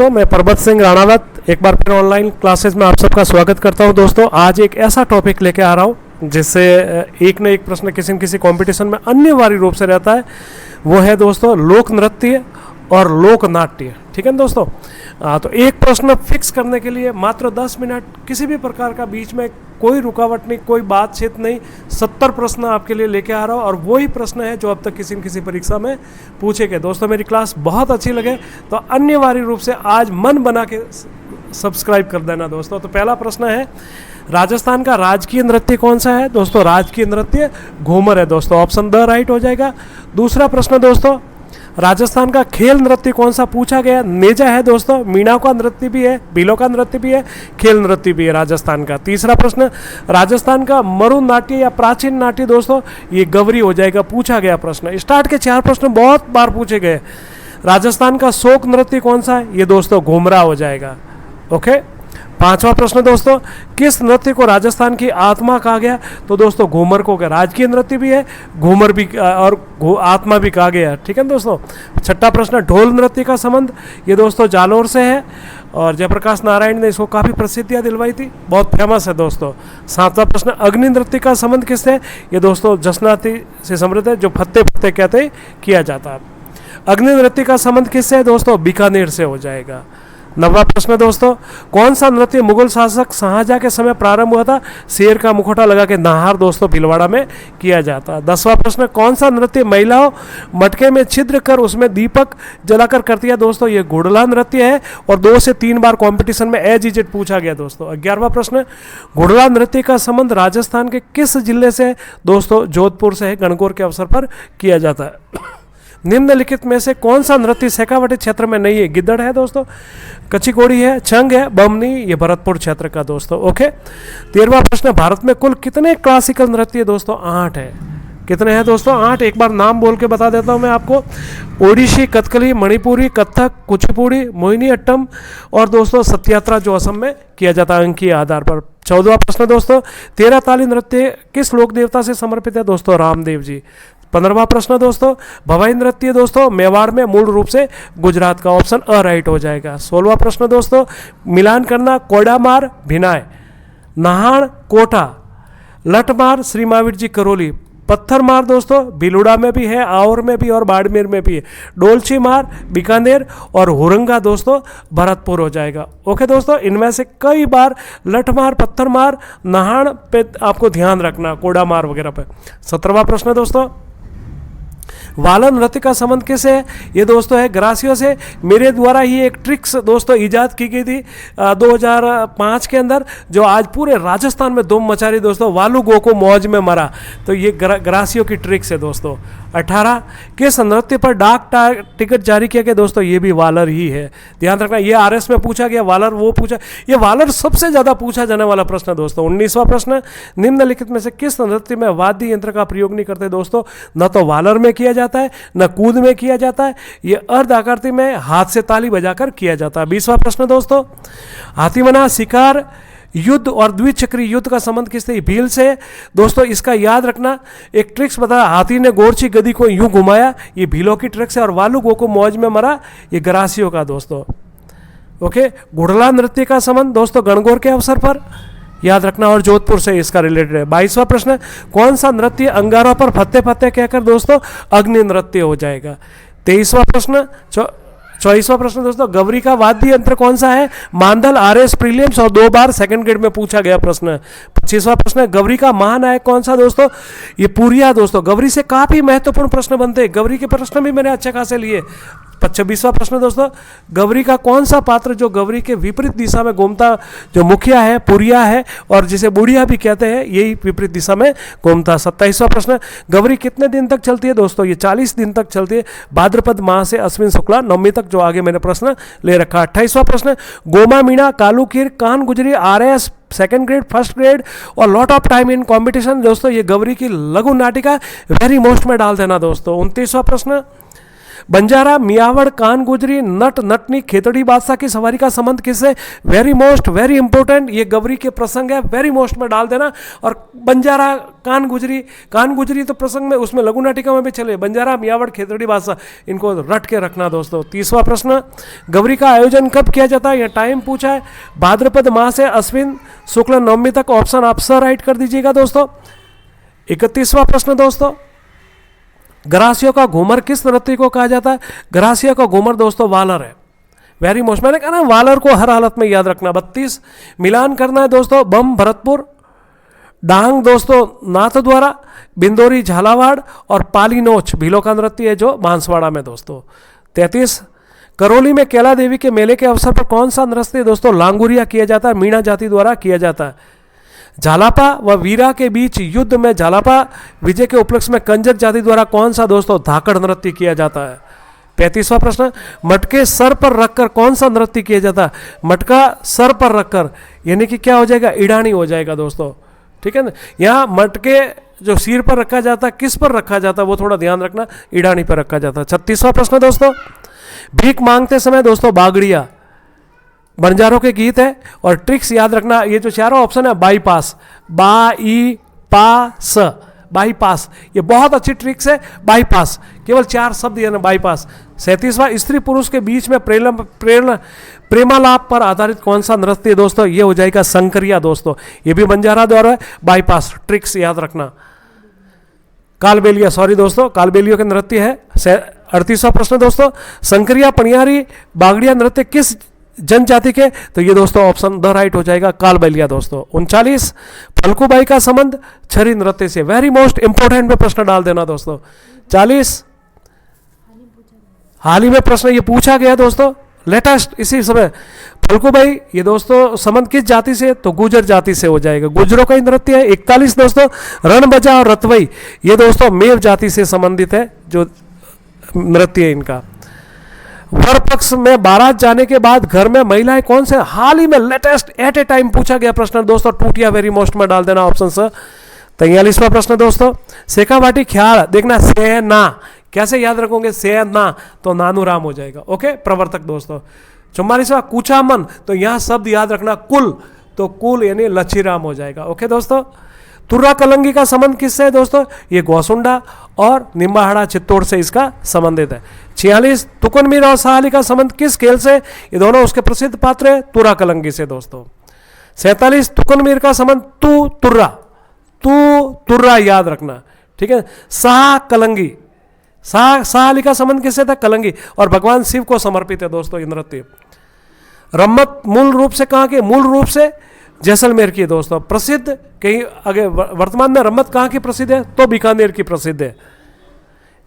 तो मैं परबत सिंह राणावत एक बार फिर ऑनलाइन क्लासेस में आप सबका स्वागत करता हूं। दोस्तों आज एक ऐसा टॉपिक लेके आ रहा हूं जिससे एक न एक प्रश्न किसी न किसी कंपटीशन में अनिवार्य रूप से रहता है। वो है दोस्तों लोक नृत्य और लोक नाट्य। ठीक है ना दोस्तों। तो एक प्रश्न फिक्स करने के लिए मात्र 10 मिनट, किसी भी प्रकार का बीच में कोई रुकावट नहीं, कोई बातचीत नहीं, 70 प्रश्न आपके लिए लेके आ रहा हूँ और वही प्रश्न है जो अब तक किसी न किसी परीक्षा में पूछे गए। दोस्तों मेरी क्लास बहुत अच्छी लगे तो अनिवार्य रूप से आज मन बना के सब्सक्राइब कर देना दोस्तों। तो पहला प्रश्न है, राजस्थान का राजकीय नृत्य कौन सा है? दोस्तों राजकीय नृत्य घूमर है दोस्तों, ऑप्शन द राइट हो जाएगा। दूसरा प्रश्न दोस्तों, राजस्थान का खेल नृत्य कौन सा पूछा गया? नेजा है दोस्तों, मीणा का नृत्य भी है, भीलों का नृत्य भी है, खेल नृत्य भी है राजस्थान का। तीसरा प्रश्न, राजस्थान का मरु नाट्य या प्राचीन नाट्य दोस्तों ये गवरी हो जाएगा, पूछा गया प्रश्न। स्टार्ट के 4 प्रश्न बहुत बार पूछे गए। राजस्थान का शोक नृत्य कौन सा है? ये दोस्तों घूमरा हो जाएगा। ओके। 5वां प्रश्न दोस्तों, किस नृत्य को राजस्थान की आत्मा कहा गया? तो दोस्तों घूमर को, राजकीय नृत्य भी है, घूमर भी और आत्मा भी कहा गया। ठीक है दोस्तों। 6वां प्रश्न, ढोल नृत्य का संबंध, ये दोस्तों जालोर से है और जयप्रकाश नारायण ने इसको काफ़ी प्रसिद्धियाँ दिलवाई थी, बहुत फेमस है दोस्तों। 7वां प्रश्न, अग्नि नृत्य का संबंध किससे? ये दोस्तों जसनाती से समृद्ध है, जो फत्ते फत्ते कहते किया जाता है। अग्नि नृत्य का संबंध किससे है दोस्तों? बीकानेर से हो जाएगा। 9वां प्रश्न दोस्तों, कौन सा नृत्य मुगल शासक शाहजहां के समय प्रारंभ हुआ था? शेर का मुखौटा लगा के नाहार दोस्तों भीलवाड़ा में किया जाता है। 10वां प्रश्न, कौन सा नृत्य महिलाओं मटके में छिद्र कर उसमें दीपक जलाकर करती है? दोस्तों ये घुड़ला नृत्य है और 2 से 3 बार कंपटीशन में एज इज इट पूछा गया दोस्तों। 11वां प्रश्न, घुड़ला नृत्य का संबंध राजस्थान के किस जिले से है? दोस्तों जोधपुर से है, गणगौर के अवसर पर किया जाता है। निम्नलिखित में से कौन सा नृत्य शेखावटी क्षेत्र में नहीं है? गिद्दड़ है दोस्तों, कच्ची है, छंग है, बमनी, ये भरतपुर क्षेत्र का दोस्तों। ओके। 13वां प्रश्न, भारत में कुल कितने क्लासिकल नृत्य? दोस्तों 8 है। कितने हैं दोस्तों? 8। एक बार नाम बोल के बता देता हूं मैं आपको। ओडिशी, कथकली, मणिपुरी, कथक, कुचिपुड़ी, मोहिनी अट्टम और दोस्तों सत्यात्रा जो असम में किया जाता है अंक के आधार पर। 14वां प्रश्न दोस्तों, 13 ताली नृत्य किस लोक देवता से समर्पित है? दोस्तों रामदेव जी। 15वां प्रश्न दोस्तों, भवाई नृत्य दोस्तों मेवाड़ में मूल रूप से गुजरात का, ऑप्शन अ राइट हो जाएगा। 16वां प्रश्न दोस्तों, मिलान करना कोडामार भिनाय, नहाण कोटा, लठमार श्री महावीर जी करौली, पत्थर मार दोस्तों भिलुड़ा में भी है, आवर में भी और बाड़मेर में भी है, डोलची मार बीकानेर और हुरंगा दोस्तों भरतपुर हो जाएगा। ओके दोस्तों, इनमें से कई बार लठमार, पत्थर मार, नहाण पे आपको ध्यान रखना, कोडा मार वगैरह पे। 17वां प्रश्न दोस्तों, वालन नृत्य का संबंध किससे है? ये दोस्तों है ग्रासियो से। मेरे द्वारा ही एक ट्रिक्स दोस्तों इजाद की गई थी 2005 के अंदर, जो आज पूरे राजस्थान में धूम मचा रही दोस्तों, वालू गो को मौज में मरा, तो ये ग्रासियो की ट्रिक्स है दोस्तों। 18, किस नृत्य पर डाक टिकट जारी किया गया? दोस्तों ये भी वालर ही है, ध्यान रखना। ये आरएस में पूछा गया, वालर वो पूछा, ये वालर सबसे ज्यादा पूछा जाने वाला प्रश्न दोस्तों। 19वां प्रश्न, निम्नलिखित में से किस नृत्य में वाद्य यंत्र का प्रयोग नहीं करते? दोस्तों न तो वालर में किया जाता है, न कूद में किया जाता है, ये अर्ध आकृति में हाथ से ताली बजाकर किया जाता है। 20वां प्रश्न दोस्तों, हाथीमना शिकार युद्ध और द्विचक्री युद्ध का संबंध किससे? भील से। दोस्तों इसका याद रखना, एक ट्रिक्स बताया, हाथी ने गोरछी गदी को यूं घुमाया, ये भीलों की ट्रिक्स है, और वालू गो को मौज में मरा, ये ग्रासियों का दोस्तों। ओके। घुड़ला नृत्य का संबंध दोस्तों गणगौर के अवसर पर याद रखना और जोधपुर से इसका रिलेटेड है। 22वां प्रश्न, कौन सा नृत्य अंगारों पर फत्ते फत्ते कहकर दोस्तों अग्नि नृत्य हो जाएगा। 23वां प्रश्न, 24वां प्रश्न दोस्तों, गवरी का वाद्य यंत्र कौन सा है? मांदल, आरएस प्रीलिम्स और 2 बार सेकंड ग्रेड में पूछा गया प्रश्न। 25वां प्रश्न, गवरी का महानायक कौन सा? दोस्तों ये पुरिया दोस्तों। गवरी से काफी महत्वपूर्ण प्रश्न बनते हैं, गवरी के प्रश्न भी मैंने अच्छे खासे लिए। 26वां प्रश्न दोस्तों, गवरी का कौन सा पात्र जो गवरी के विपरीत दिशा में घूमता, जो मुखिया है पुरिया है और जिसे बुढ़िया भी कहते हैं, यही विपरीत दिशा में घूमता। 27वां प्रश्न, गवरी कितने दिन तक चलती है? दोस्तों ये 40 दिन तक चलती है, भाद्रपद माह से अश्विन शुक्ला नवमी तक, जो आगे मैंने प्रश्न ले रखा। 28वां प्रश्न, गोमा मीणा, कालू खीर, कान गुजरी, RS second grade, first grade और lot of time in competition दोस्तों, ये गवरी की लघु नाटिका वेरी मोस्ट में डाल देना दोस्तों। 29वां प्रश्न, बंजारा, मियावड़, कान गुजरी, नट, नटनी, खेतड़ी बादशाह की सवारी का संबंध किससे? वेरी मोस्ट, वेरी इंपॉर्टेंट, ये गवरी के प्रसंग है, वेरी मोस्ट में डाल देना। और बंजारा, कान गुजरी तो प्रसंग में, उसमें लघु नाटिका में भी चले, बंजारा, मियावड़, खेतड़ी बादशाह, इनको रट के रखना दोस्तों। 30वां प्रश्न, गवरी का आयोजन कब किया जाता है? यह टाइम पूछा है, भाद्रपद माह से अश्विन शुक्ल नवमी तक। ऑप्शन आप सर राइट कर दीजिएगा दोस्तों। 31वां प्रश्न दोस्तों, गरासियों का घूमर किस नृत्य को कहा जाता है? गरासियों का घूमर दोस्तों वालर है, वेरी मोस्ट, मैंने कहा ना वालर को हर हालत में याद रखना। 32, मिलान करना है दोस्तों, बम भरतपुर, डांग दोस्तों नाथ द्वारा, बिंदोरी झालावाड़, और पाली नोच भीलों का नृत्य है जो बांसवाड़ा में दोस्तों। 33, करौली में कैला देवी के मेले के अवसर पर कौन सा नृत्य दोस्तों लांगुरिया किया जाता है? मीणा जाति द्वारा किया जाता है। झालापा व वीरा के बीच युद्ध में झालापा विजय के उपलक्ष्य में कंजक जाति द्वारा कौन सा दोस्तों धाकड़ नृत्य किया जाता है? 35वां प्रश्न, मटके सर पर रखकर कौन सा नृत्य किया जाता है? मटका सर पर रखकर यानी कि क्या हो जाएगा? इडानी हो जाएगा दोस्तों, ठीक है ना। यहाँ मटके जो सिर पर रखा जाता है, किस पर रखा जाता है वो थोड़ा ध्यान रखना, इडानी पर रखा जाता है। 36वां प्रश्न दोस्तों, भीख मांगते समय दोस्तों बागड़िया बंजारों के गीत है, और ट्रिक्स याद रखना, ये जो चारों ऑप्शन है बाईपास, बाईपास, बाईपास, ये बहुत अच्छी ट्रिक्स है। बाईपास केवल 4 शब्द ये ना, बाईपास। 37वां, स्त्री पुरुष के बीच में प्रेमालाप पर आधारित कौन सा नृत्य दोस्तों? ये हो जाएगा संकरिया दोस्तों, ये भी बंजारा द्वारा है। बाईपास ट्रिक्स याद रखना। कालबेलिया, सॉरी दोस्तों, कालबेलियों के नृत्य है। 38वां प्रश्न दोस्तों, संकरिया, पनियारी, बागड़िया नृत्य किस जनजाति के? तो ये दोस्तों ऑप्शन द राइट हो जाएगा, कालबेलिया दोस्तों। 39, फल्गुबाई का संबंध छरी नृत्य से, वेरी मोस्ट इंपॉर्टेंट में प्रश्न डाल देना दोस्तों। 40, हाल ही में प्रश्न ये पूछा गया दोस्तों, लेटेस्ट इसी समय, फल्गुबाई ये दोस्तों संबंध किस जाति से? तो गुजर जाति से हो जाएगा, गुजरों का ही नृत्य है। 41 दोस्तों, रणबजा और रतवई ये दोस्तों मेव जाति से संबंधित है जो नृत्य है इनका। वर पक्ष में बारात जाने के बाद घर में महिलाएं कौन से? हाल ही में लेटेस्ट एट ए टाइम पूछा गया प्रश्न दोस्तों, टूटिया, वेरी मोस्ट में डाल देना ऑप्शन सर। 43वां प्रश्न दोस्तों, सेकावाटी ख्याल देखना, सेना कैसे याद रखोगे? सेना तो नानूराम हो जाएगा, ओके, प्रवर्तक दोस्तों। 44वां, कुचामन, तो यहां शब्द याद रखना कुल, तो कुल यानी लच्छीराम हो जाएगा, ओके दोस्तों। तुर्रा कलंगी का संबंध किससे है दोस्तों? ये गोसुंडा और निम्बाहाड़ा चित्तौड़ से इसका संबंधित है। 46, तुकनमीर और साहली का संबंध किस खेल से? ये दोनों उसके प्रसिद्ध पात्र है तुर्रा कलंगी से दोस्तों। 47, तुकनमीर का संबंध तू तुर्रा याद रखना, ठीक है। साह कलंगी, साहली का संबंध किससे था? कलंगी, और भगवान शिव को समर्पित है दोस्तों ये नृत्य। रम्मत मूल रूप से कहाँ के? मूल रूप से जैसलमेर की दोस्तों, प्रसिद्ध कहीं आगे वर्तमान में रम्मत कहाँ की प्रसिद्ध है? तो बीकानेर की प्रसिद्ध है।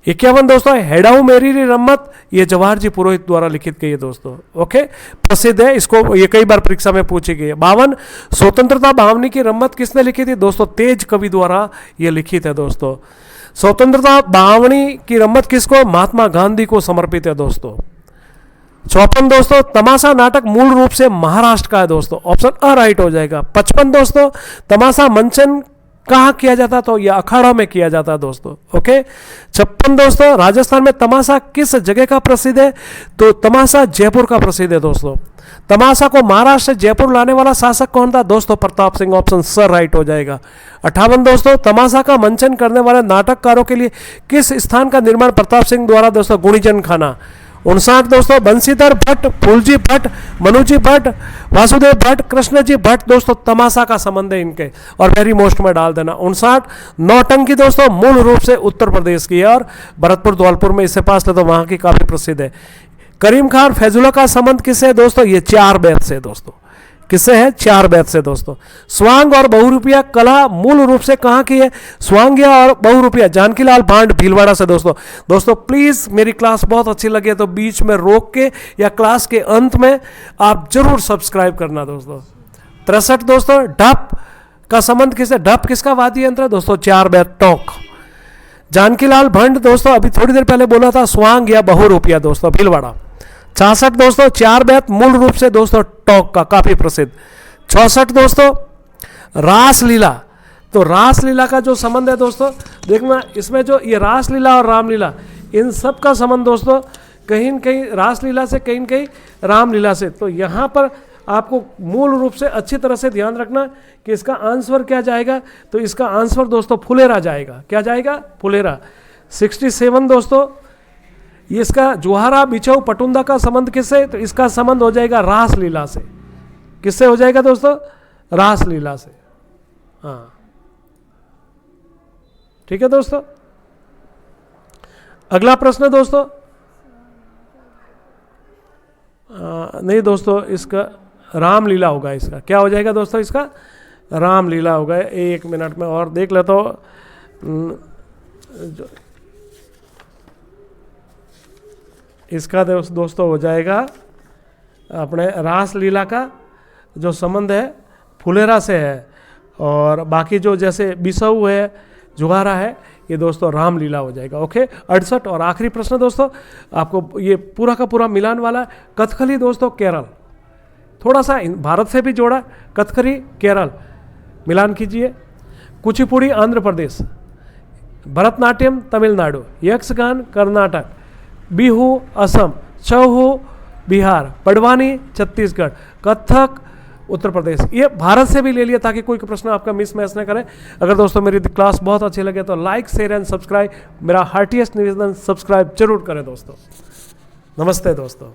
51 दोस्तों, हेडाऊ मेरी रम्मत, ये जवाहर जी पुरोहित द्वारा लिखित गई है दोस्तों, ओके, प्रसिद्ध है, इसको ये कई बार परीक्षा में पूछी गई है। 52, स्वतंत्रता भावनी की रम्मत किसने लिखी थी दोस्तों? तेज कवि द्वारा ये लिखित है दोस्तों। स्वतंत्रता भावनी की रम्मत किसको? महात्मा गांधी को समर्पित है दोस्तों। 54 दोस्तों, तमाशा नाटक मूल रूप से महाराष्ट्र का है दोस्तों, ऑप्शन अ राइट हो जाएगा। 55 दोस्तों, तमाशा मंचन कहाँ किया जाता? तो यह अखाड़ों में किया जाता है दोस्तों, ओके। 56 दोस्तों, राजस्थान में तमाशा किस जगह का प्रसिद्ध है? तो तमाशा जयपुर का प्रसिद्ध है दोस्तों। तमाशा को महाराष्ट्र से जयपुर लाने वाला शासक कौन था दोस्तों? Pratap Singh, option sir right हो जाएगा। 58 दोस्तों, तमाशा का मंचन करने वाले नाटककारों के लिए किस स्थान का निर्माण प्रताप सिंह द्वारा दोस्तों? गुणीजन खाना। 59 दोस्तों, बंसीधर भट्ट, फूलजी भट्ट, मनुजी भट्ट, वासुदेव भट्ट, कृष्णजी भट्ट दोस्तों तमाशा का संबंध है इनके, और वेरी मोस्ट में डाल देना। 59, नौटंकी दोस्तों मूल रूप से उत्तर प्रदेश की है, और भरतपुर धौलपुर में इससे पास तो वहाँ की काफ़ी प्रसिद्ध है। करीम खान और फैजुल्ला का संबंध किससे है दोस्तों? ये 4 बैत से दोस्तों, किससे है? 4 बैत से दोस्तों। स्वांग और बहुरूपिया कला मूल रूप से कहाँ की है? स्वांग्या और बहुरूपिया जानकीलाल भांड भीलवाड़ा से दोस्तों। दोस्तों प्लीज़ मेरी क्लास बहुत अच्छी लगे तो बीच में रोक के या क्लास के अंत में आप जरूर सब्सक्राइब करना दोस्तों। 63 दोस्तों, ढप का संबंध किससे? ढप किसका वाद्य यंत्र है दोस्तों? 4 बैत टोंक। जानकीलाल भंड दोस्तों अभी थोड़ी देर पहले बोला था स्वांग या बहुरूपिया दोस्तों, भीलवाड़ा। 66 दोस्तों, 4 बैत मूल रूप से दोस्तों टोंक का, काफी प्रसिद्ध। 64 दोस्तों, रासलीला तो रासलीला का जो संबंध है दोस्तों, देखना इसमें जो ये रासलीला और रामलीला, इन सब का संबंध दोस्तों कहीं न कहीं रासलीला से, कहीं न कहीं रामलीला से। तो यहाँ पर आपको मूल रूप से अच्छी तरह से ध्यान रखना कि इसका आंसर क्या जाएगा। तो इसका आंसर दोस्तों फुलेरा जाएगा। क्या जाएगा? फुलेरा। 67 दोस्तों, इसका जुहारा बिछऊ पटुंदा का संबंध किससे? तो इसका संबंध हो जाएगा रासलीला से। किससे हो जाएगा दोस्तों? रासलीला से। हाँ, ठीक है दोस्तों। अगला प्रश्न दोस्तों, नहीं दोस्तों, इसका रामलीला होगा। इसका क्या हो जाएगा दोस्तों? इसका रामलीला होगा। एक मिनट में और देख लेता हूँ। इसका दोस्तों हो जाएगा अपने रासलीला का जो संबंध है फुलेरा से है, और बाकी जो जैसे बिसऊ है, जुहारा है, ये दोस्तों रामलीला हो जाएगा। ओके, 68। और आखिरी प्रश्न दोस्तों, आपको ये पूरा का पूरा मिलान वाला। कथकली दोस्तों केरल, थोड़ा सा भारत से भी जोड़ा। कथकली केरल, मिलान कीजिए। कुचिपुड़ी आंध्र प्रदेश, भरतनाट्यम तमिलनाडु, यक्षगान कर्नाटक, बिहू असम, छऊ बिहार, पडवानी छत्तीसगढ़, कथक उत्तर प्रदेश। ये भारत से भी ले लिया ताकि कोई प्रश्न आपका मिस मैच न करे। अगर दोस्तों मेरी क्लास बहुत अच्छी लगे तो लाइक, शेयर एंड सब्सक्राइब। मेरा हार्टिएस्ट निवेदन, सब्सक्राइब जरूर करें दोस्तों। नमस्ते दोस्तों।